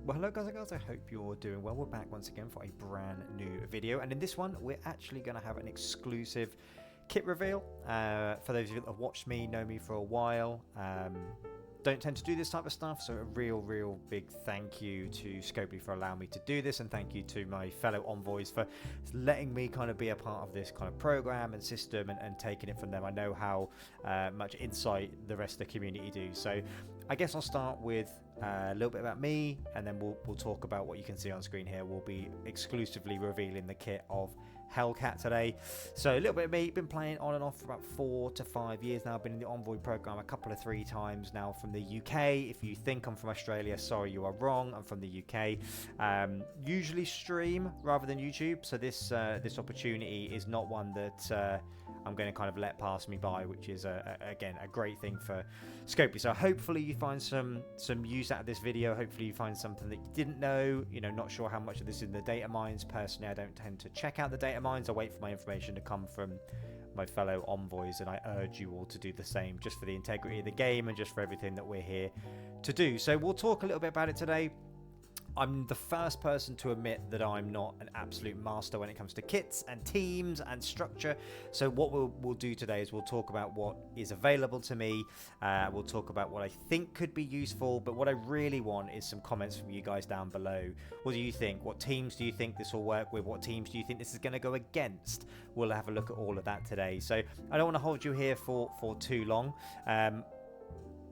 Well, hello guys and girls, I hope you're doing well. We're back once again for a brand new video, and in this one we're actually going to have an exclusive kit reveal. For those of you that have watched me, know me for a while, don't tend to do this type of stuff, so a real big thank you to Scopely for allowing me to do this, and thank you to my fellow envoys for letting me kind of be a part of this kind of program and system and taking it from them. I know how much insight the rest of the community do, so I guess I'll start with a little bit about me, and then we'll talk about what you can see on screen here. We'll be exclusively revealing the kit of Hellcat today. So a little bit of me, been playing on and off for about 4 to 5 years now. I've been in the Envoy program a couple of 3 times now from the UK. If you think I'm from Australia, sorry, you are wrong. I'm from the UK. Usually stream rather than YouTube, so this opportunity is not one that I'm going to kind of let pass me by, which is again a great thing for Scopely. So hopefully you find some use out of this video. Hopefully you find something that you didn't know. You know, not sure how much of this is in the data mines. Personally, I don't tend to check out the data mines. I wait for my information to come from my fellow envoys, and I urge you all to do the same, just for the integrity of the game and just for everything that we're here to do. So we'll talk a little bit about it today. I'm the first person to admit that I'm not an absolute master when it comes to kits and teams and structure. So what we'll do today is we'll talk about what is available to me. We'll talk about what I think could be useful. But what I really want is some comments from you guys down below. What do you think? What teams do you think this will work with? What teams do you think this is going to go against? We'll have a look at all of that today. So I don't want to hold you here for too long.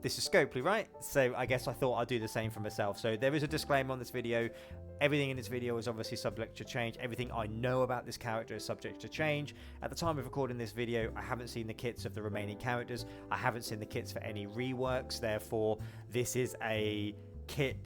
This is Scopely, right? So I guess I thought I'd do the same for myself. So there is a disclaimer on this video. Everything in this video is obviously subject to change. Everything I know about this character is subject to change. At the time of recording this video, I haven't seen the kits of the remaining characters. I haven't seen the kits for any reworks. Therefore, this is a kit,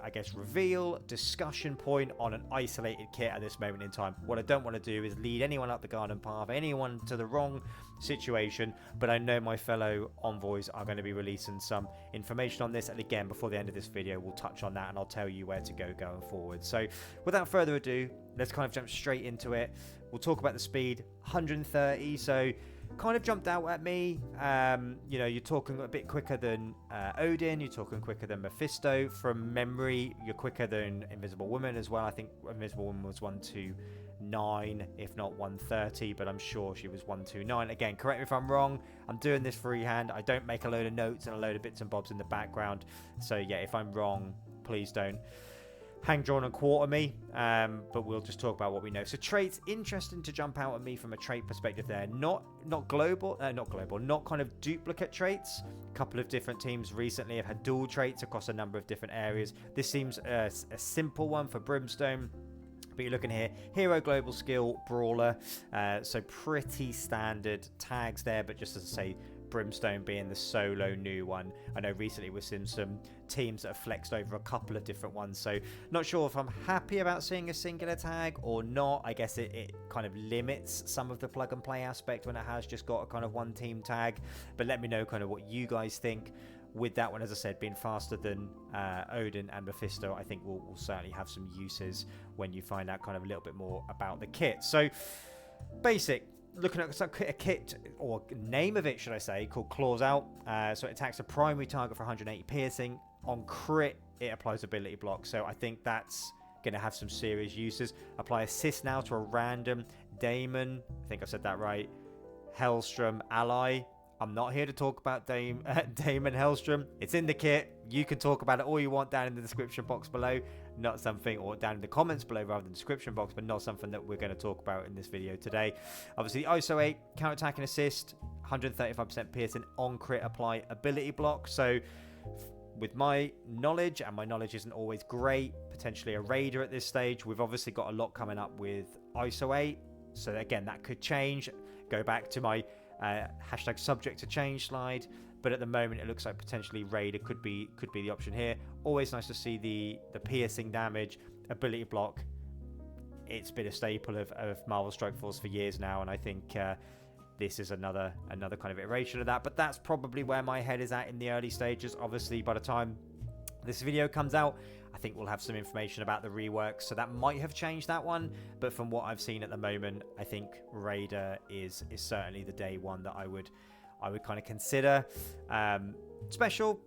I guess, reveal discussion point on an isolated kit at this moment in time. What I don't want to do is lead anyone up the garden path, anyone to the wrong situation, but I know my fellow envoys are going to be releasing some information on this, and again, before the end of this video, we'll touch on that and I'll tell you where to go going forward. So without further ado, let's kind of jump straight into it. We'll talk about the speed. 130, so kind of jumped out at me. You know, you're talking a bit quicker than Odin, you're talking quicker than Mephisto. From memory, you're quicker than Invisible Woman as well. I think Invisible Woman was 129, if not 130, but I'm sure she was 129. Again, correct me if I'm wrong. I'm doing this freehand. I don't make a load of notes and a load of bits and bobs in the background. So yeah, if I'm wrong, please don't hang, drawn and quarter me, but we'll just talk about what we know. So traits, interesting to jump out at me from a trait perspective there. Not kind of duplicate traits. A couple of different teams recently have had dual traits across a number of different areas. This seems a simple one for Brimstone, but you're looking here, hero, global skill, brawler, so pretty standard tags there, but just as I say, Brimstone being the solo new one. I know recently we've seen some teams that have flexed over a couple of different ones, so not sure if I'm happy about seeing a singular tag or not. I guess it kind of limits some of the plug and play aspect when it has just got a kind of one team tag, but let me know kind of what you guys think with that one. As I said, being faster than Odin and Mephisto, I think we'll certainly have some uses when you find out kind of a little bit more about the kit. So basic, looking at a kit, or name of it should I say, called Claws Out. So it attacks a primary target for 180 piercing. On crit, it applies ability block, so I think that's going to have some serious uses. Apply assist now to a random Damon, I think I said that right, Hellstrom ally. I'm not here to talk about Damon Hellstrom. It's in the kit. You can talk about it all you want down in the description box below. Not something, or down in the comments below rather than the description box, but not something that we're going to talk about in this video today. Obviously, ISO 8, counter attack and assist, 135% piercing, on crit apply ability block. So with my knowledge, and my knowledge isn't always great, potentially a raider at this stage. We've obviously got a lot coming up with ISO 8. So again, that could change. Go back to my hashtag subject to change slide, but at the moment it looks like potentially raider could be the option here. Always nice to see the piercing damage, ability block. It's been a staple of Marvel Strike Force for years now, and I think this is another kind of iteration of that. But that's probably where my head is at in the early stages. Obviously, by the time this video comes out, I think we'll have some information about the reworks, so that might have changed that one. But from what I've seen at the moment, I think Raider is certainly the day one that I would kind of consider. Special,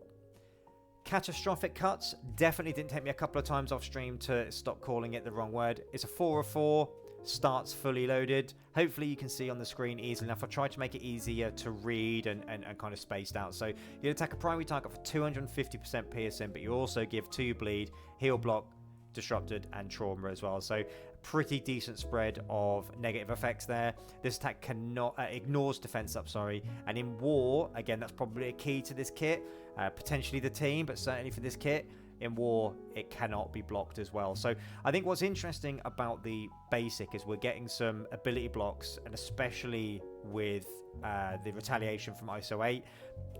Catastrophic cuts definitely didn't take me a couple of times off stream to stop calling it the wrong word. It's a 4/4, starts fully loaded. Hopefully you can see on the screen easily enough. I tried to make it easier to read and kind of spaced out. So you attack a primary target for 250% piercing, but you also give 2 bleed, heal, block, disrupted, and trauma as well. So pretty decent spread of negative effects there. This attack cannot ignores defense up, and in war, again, that's probably a key to this kit, potentially the team, but certainly for this kit, in war it cannot be blocked as well. So I think what's interesting about the basic is we're getting some ability blocks, and especially with the retaliation from ISO 8.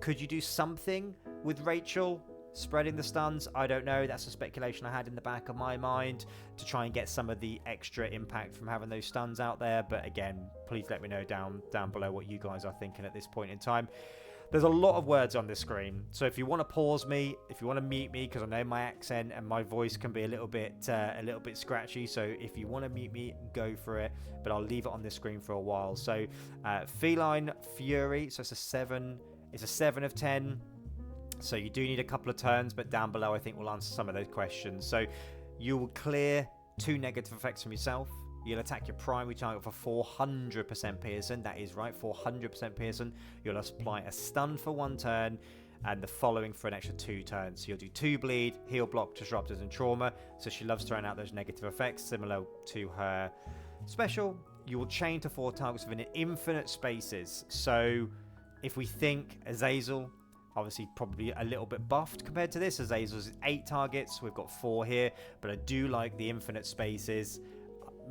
Could you do something with Rachel spreading the stuns? I don't know. That's a speculation I had in the back of my mind to try and get some of the extra impact from having those stuns out there. But again, please let me know down below what you guys are thinking at this point in time. There's a lot of words on the screen, so if you want to pause me, if you want to mute me, because I know my accent and my voice can be a little bit scratchy, so if you want to mute me, go for it, but I'll leave it on the screen for a while. So Feline Fury, so it's a 7 of 10. So you do need a couple of turns, but down below I think we'll answer some of those questions. So you will clear 2 negative effects from yourself. You'll attack your primary target for 400% piercing. That is right, 400% piercing. You'll apply a stun for 1 turn, and the following for an extra 2 turns. So you'll do 2 bleed, heal, block, disruptors, and trauma. So she loves throwing out those negative effects, similar to her special. You will chain to 4 targets within infinite spaces. So if we think Azazel, obviously probably a little bit buffed compared to this. Azazel's 8 targets, we've got 4 here, but I do like the infinite spaces.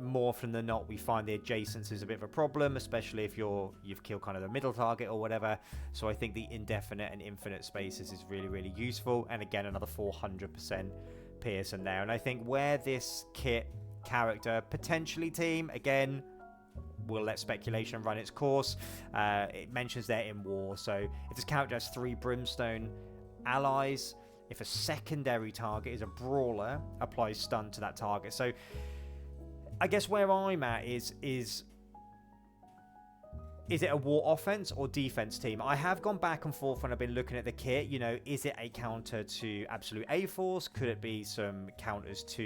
More often than not, we find the adjacents is a bit of a problem, especially if you've killed kind of the middle target or whatever. So I think the indefinite and infinite spaces is really, really useful. And again, another 400% pierce in there. And I think where this kit character, potentially team, again, we'll let speculation run its course. It mentions there in war. So if this character has 3 brimstone allies, if a secondary target is a brawler, applies stun to that target. So I guess where I'm at is it a war offense or defense team? I have gone back and forth when I've been looking at the kit. You know, is it a counter to Absolute A-Force? Could it be some counters to,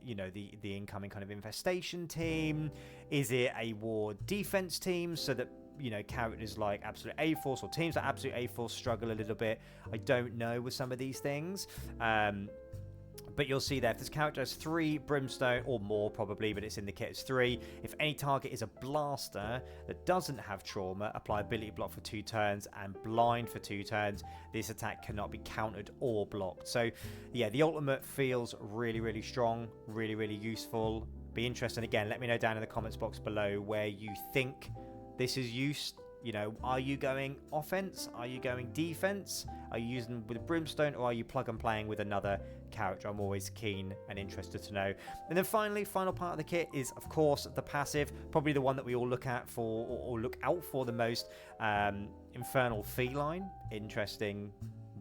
you know, the incoming kind of infestation team? Is it a war defense team so that, you know, characters like Absolute A-Force or teams like Absolute A-Force struggle a little bit? I don't know with some of these things. But you'll see there, if this character has 3 brimstone, or more probably, but it's in the kit, it's 3. If any target is a blaster that doesn't have trauma, apply ability block for 2 turns and blind for 2 turns. This attack cannot be countered or blocked. So yeah, the ultimate feels really, really strong, really, really useful. Be interesting. Again, let me know down in the comments box below where you think this is used. You know, are you going offense? Are you going defense? Are you using with brimstone, or are you plug and playing with another character? I'm always keen and interested to know. And then finally, final part of the kit is, of course, the passive. Probably the one that we all look at for, or look out for the most. Infernal Feline. Interesting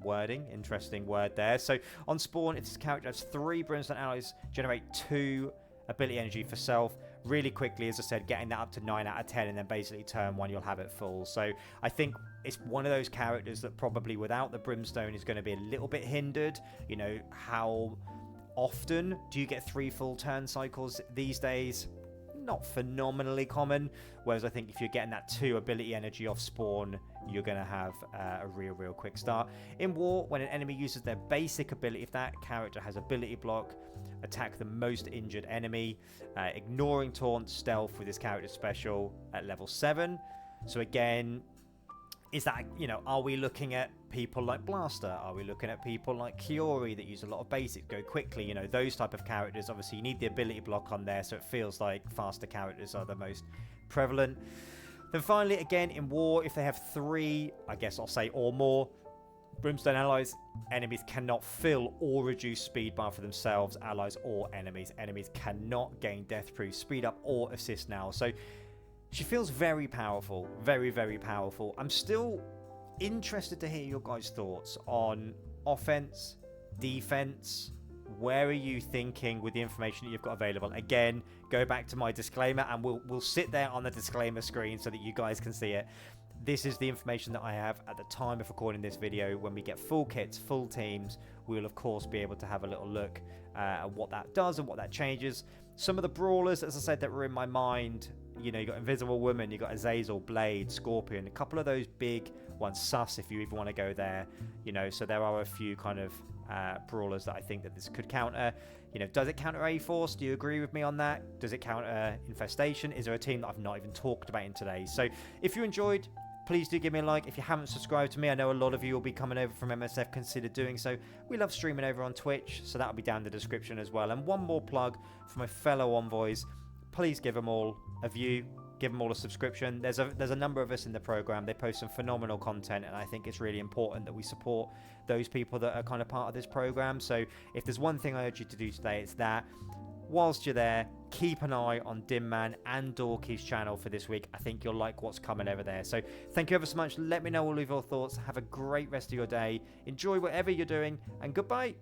wording. Interesting word there. So on spawn, if this character has 3 brimstone allies, generate 2 ability energy for self. Really quickly, as I said, getting that up to 9 out of 10, and then basically turn 1 you'll have it full. So I think it's one of those characters that probably without the brimstone is going to be a little bit hindered. You know, how often do you get 3 full turn cycles these days? Not phenomenally common. Whereas I think if you're getting that 2 ability energy off spawn, you're going to have a real quick start. In war, when an enemy uses their basic ability, if that character has ability block, attack the most injured enemy, ignoring taunt, stealth with this character special at level 7. So again, is that, you know, are we looking at people like Blaster? Are we looking at people like Kiori that use a lot of basics, go quickly? You know, those type of characters. Obviously, you need the ability block on there, so it feels like faster characters are the most prevalent. Then finally, again, in war, if they have 3, I guess I'll say, or more brimstone allies, enemies cannot fill or reduce speed bar for themselves, allies, or enemies. Enemies cannot gain death proof, speed up, or assist now. So she feels very powerful, very powerful. I'm still interested to hear your guys' thoughts on offense, defense. Where are you thinking with the information that you've got available? Again, go back to my disclaimer, and we'll sit there on the disclaimer screen so that you guys can see it. this is the information that I have at the time of recording this video. When we get full kits, full teams, we'll of course be able to have a little look at what that does and what that changes. Some of the brawlers, as I said, that were in my mind, you know, you got Invisible Woman, you got Azazel, Blade, Scorpion, a couple of those big ones, Sus if you even want to go there, you know, so there are a few kind of brawlers that I think that this could counter. You know, does it counter A-Force? Do you agree with me on that? Does it counter Infestation? Is there a team that I've not even talked about in today? So if you enjoyed, please do give me a like. If you haven't subscribed to me, I know a lot of you will be coming over from MSF, consider doing so. We love streaming over on Twitch, so that'll be down in the description as well. And one more plug for my fellow envoys, please give them all a view, give them all a subscription. There's a number of us in the program. They post some phenomenal content, and I think it's really important that we support those people that are kind of part of this program. So if there's one thing I urge you to do today, it's that. Whilst you're there, keep an eye on Dinman and Dorky's channel for this week. I think you'll like what's coming over there. So thank you ever so much. Let me know all of your thoughts. Have a great rest of your day. Enjoy whatever you're doing, and goodbye.